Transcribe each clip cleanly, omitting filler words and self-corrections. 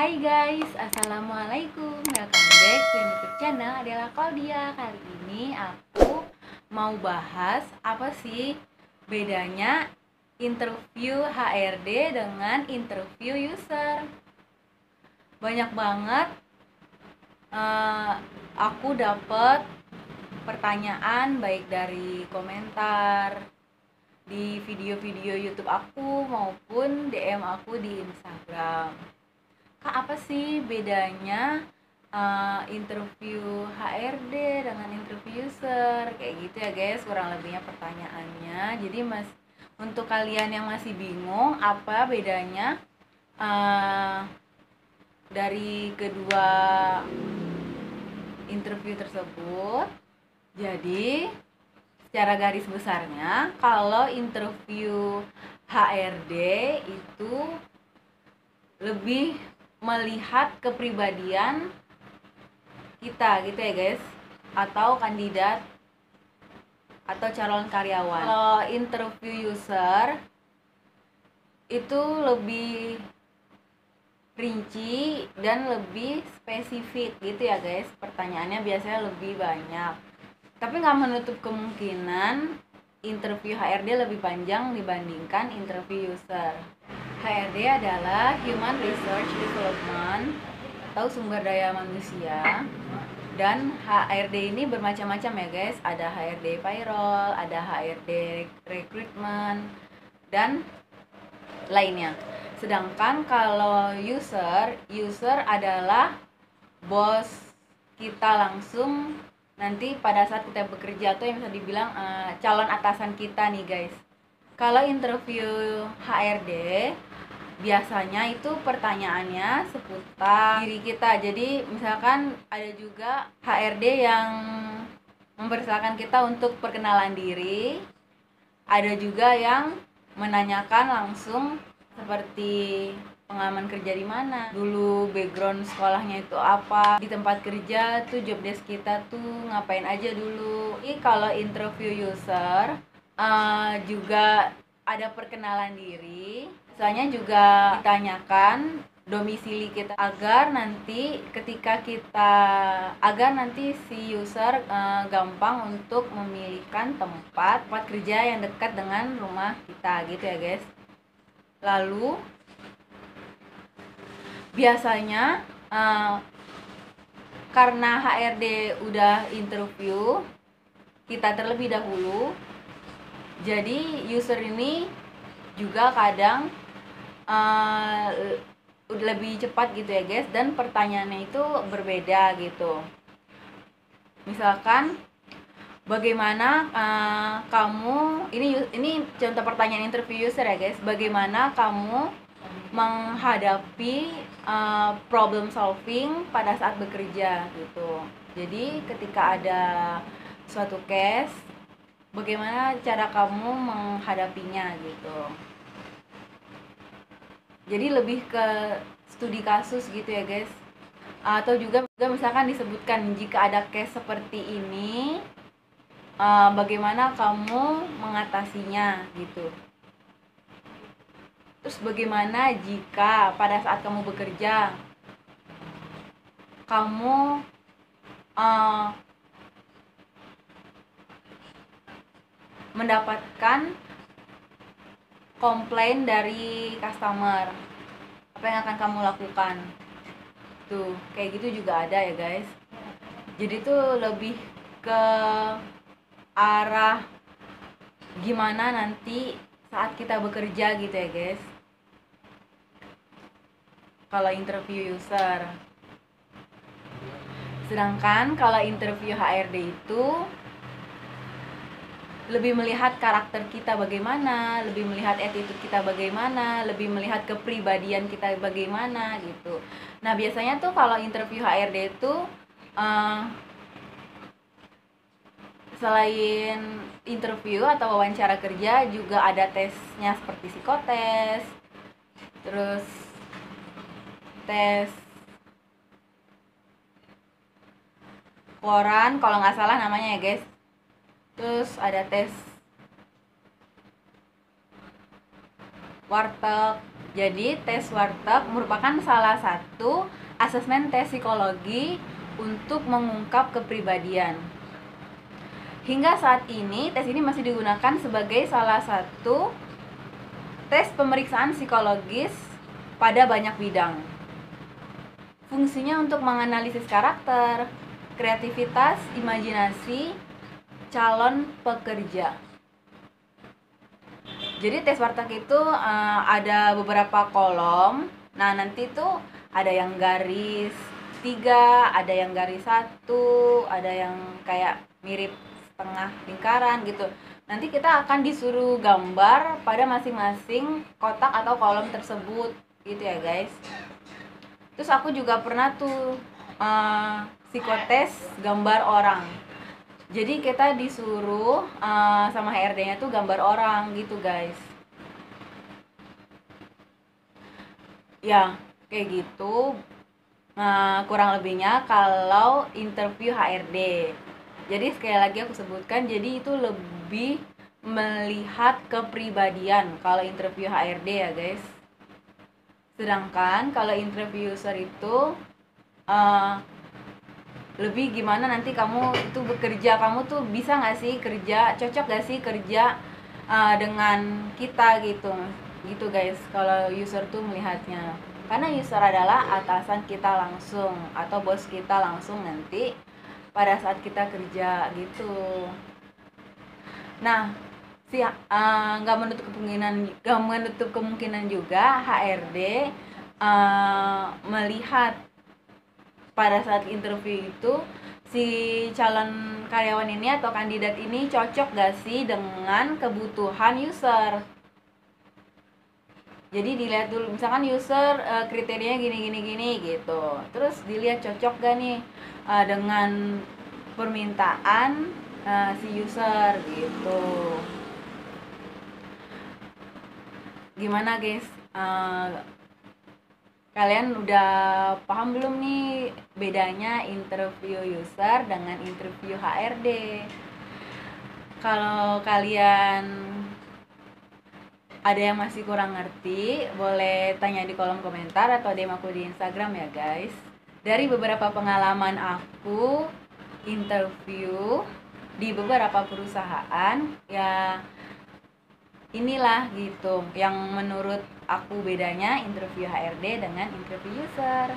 Hai guys, assalamualaikum. Welcome back to YouTube channel adalah Claudia. Kali ini aku mau bahas apa sih bedanya interview HRD dengan interview user. Banyak banget aku dapat pertanyaan baik dari komentar di video-video YouTube aku maupun DM aku di Instagram. Kak, apa sih bedanya interview HRD dengan interview user? Kayak gitu ya guys, kurang lebihnya pertanyaannya. Jadi untuk kalian yang masih bingung apa bedanya dari kedua interview tersebut, jadi secara garis besarnya kalau interview HRD itu lebih melihat kepribadian kita gitu ya guys, atau kandidat atau calon karyawan. Kalau interview user itu lebih rinci dan lebih spesifik gitu ya guys, pertanyaannya biasanya lebih banyak, tapi nggak menutup kemungkinan interview HRD lebih panjang dibandingkan interview user. HRD adalah Human Research Development atau sumber daya manusia, dan HRD ini bermacam-macam ya guys. Ada HRD payroll, ada HRD recruitment dan lainnya. Sedangkan kalau user adalah bos kita langsung nanti pada saat kita bekerja, atau yang bisa dibilang calon atasan kita nih guys. Kalau interview HRD biasanya itu pertanyaannya seputar diri kita. Jadi misalkan ada juga HRD yang mempersilahkan kita untuk perkenalan diri, ada juga yang menanyakan langsung seperti pengalaman kerja di mana, dulu background sekolahnya itu apa, di tempat kerja tuh job desk kita tuh ngapain aja dulu. Ini kalau interview user juga ada perkenalan diri, soalnya juga ditanyakan domisili kita agar nanti si user gampang untuk memilihkan tempat kerja yang dekat dengan rumah kita gitu ya guys. Lalu biasanya karena HRD udah interview kita terlebih dahulu, jadi user ini juga kadang lebih cepat gitu ya guys, dan pertanyaannya itu berbeda gitu. Misalkan bagaimana kamu, ini contoh pertanyaan interview user ya guys, bagaimana kamu menghadapi problem solving pada saat bekerja gitu. Jadi ketika ada suatu case, bagaimana cara kamu menghadapinya gitu. Jadi lebih ke studi kasus gitu ya guys. Atau juga misalkan disebutkan jika ada case seperti ini, bagaimana kamu mengatasinya gitu. Terus bagaimana jika pada saat kamu bekerja kamu mendapatkan komplain dari customer, apa yang akan kamu lakukan? Tuh, kayak gitu juga ada ya guys. Jadi tuh lebih ke arah gimana nanti saat kita bekerja gitu ya guys. Kalau interview user. Sedangkan kalau interview HRD itu lebih melihat karakter kita bagaimana, lebih melihat attitude kita bagaimana, lebih melihat kepribadian kita bagaimana gitu. Nah biasanya tuh kalau interview HRD itu selain interview atau wawancara kerja juga ada tesnya seperti psikotes, terus tes koran kalau nggak salah namanya ya guys, terus ada tes warteg Jadi tes warteg merupakan salah satu asesmen tes psikologi untuk mengungkap kepribadian. Hingga saat ini, tes ini masih digunakan sebagai salah satu tes pemeriksaan psikologis pada banyak bidang. Fungsinya untuk menganalisis karakter, kreativitas, imajinasi calon pekerja. Jadi tes warteg itu ada beberapa kolom. Nah, nanti tuh ada yang garis 3, ada yang garis 1, ada yang kayak mirip setengah lingkaran gitu. Nanti kita akan disuruh gambar pada masing-masing kotak atau kolom tersebut gitu ya guys. Terus aku juga pernah tuh psikotes gambar orang. Jadi kita disuruh sama HRD-nya tuh gambar orang gitu guys. Ya kayak gitu kurang lebihnya kalau interview HRD. Jadi sekali lagi aku sebutkan, jadi itu lebih melihat kepribadian kalau interview HRD ya guys. Sedangkan kalau interview user itu lebih gimana nanti kamu itu bekerja, kamu tuh bisa nggak sih kerja, cocok nggak sih kerja dengan kita gitu guys. Kalau user tuh melihatnya, karena user adalah atasan kita langsung atau bos kita langsung nanti pada saat kita kerja gitu. Nah, nggak menutup kemungkinan juga HRD melihat pada saat interview itu si calon karyawan ini atau kandidat ini cocok gak sih dengan kebutuhan user. Jadi dilihat dulu, misalkan user kriterianya gini gitu. Terus dilihat cocok gak nih dengan permintaan si user gitu. Gimana guys? Kalian udah paham belum nih bedanya interview user dengan interview HRD? Kalau kalian ada yang masih kurang ngerti, boleh tanya di kolom komentar atau DM aku di Instagram ya guys. Dari beberapa pengalaman aku interview di beberapa perusahaan, ya inilah gitu yang menurut aku bedanya interview HRD dengan interview user.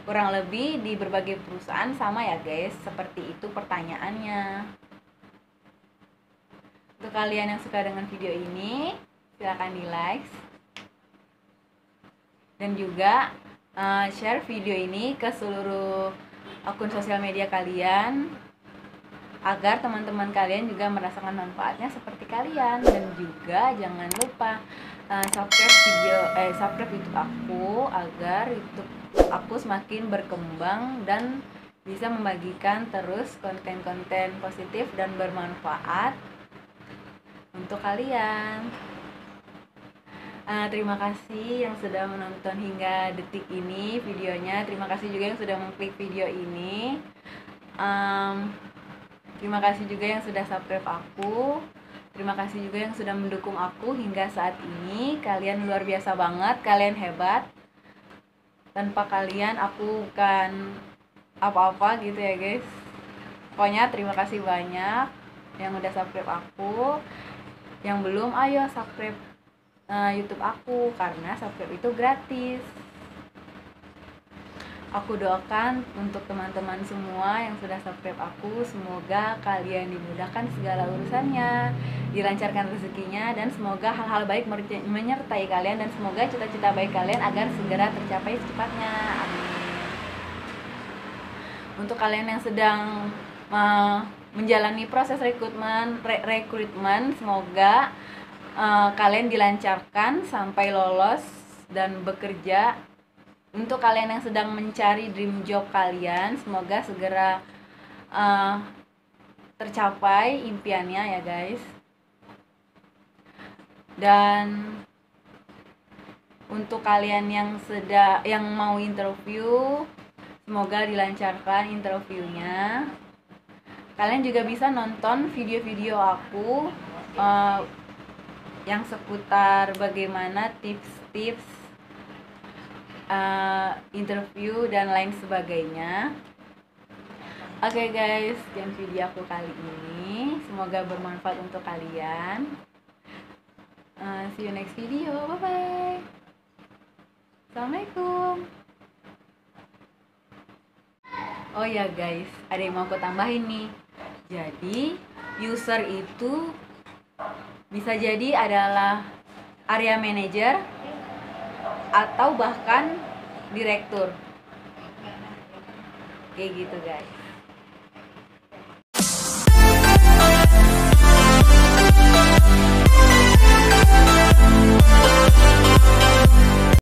Kurang lebih di berbagai perusahaan sama ya guys, seperti itu pertanyaannya. Untuk kalian yang suka dengan video ini, silakan di like dan juga share video ini ke seluruh akun sosial media kalian, agar teman-teman kalian juga merasakan manfaatnya seperti kalian. Dan juga jangan lupa subscribe YouTube aku, agar YouTube aku semakin berkembang dan bisa membagikan terus konten-konten positif dan bermanfaat untuk kalian. Terima kasih yang sudah menonton hingga detik ini videonya. Terima kasih juga yang sudah mengklik video ini. Terima kasih juga yang sudah subscribe aku. Terima kasih juga yang sudah mendukung aku hingga saat ini. Kalian luar biasa banget, kalian hebat. Tanpa kalian aku bukan apa-apa gitu ya guys. Pokoknya terima kasih banyak yang udah subscribe aku. Yang belum, ayo subscribe YouTube aku, karena subscribe itu gratis. Aku doakan untuk teman-teman semua yang sudah subscribe aku, semoga kalian dimudahkan segala urusannya, dilancarkan rezekinya, dan semoga hal-hal baik menyertai kalian, dan semoga cita-cita baik kalian agar segera tercapai secepatnya. Amin. Untuk kalian yang sedang menjalani proses rekrutmen, semoga kalian dilancarkan sampai lolos dan bekerja. Untuk kalian yang sedang mencari dream job kalian, semoga segera tercapai impiannya ya guys. Dan untuk kalian yang mau interview, semoga dilancarkan interviewnya. Kalian juga bisa nonton video-video aku yang seputar bagaimana tips-tips interview dan lain sebagainya. Oke guys, sekian video aku kali ini. Semoga bermanfaat untuk kalian. See you next video. Bye bye. Assalamualaikum. Oh ya guys, ada yang mau aku tambahin nih. Jadi user itu bisa jadi adalah area manager atau bahkan direktur. Kayak gitu guys.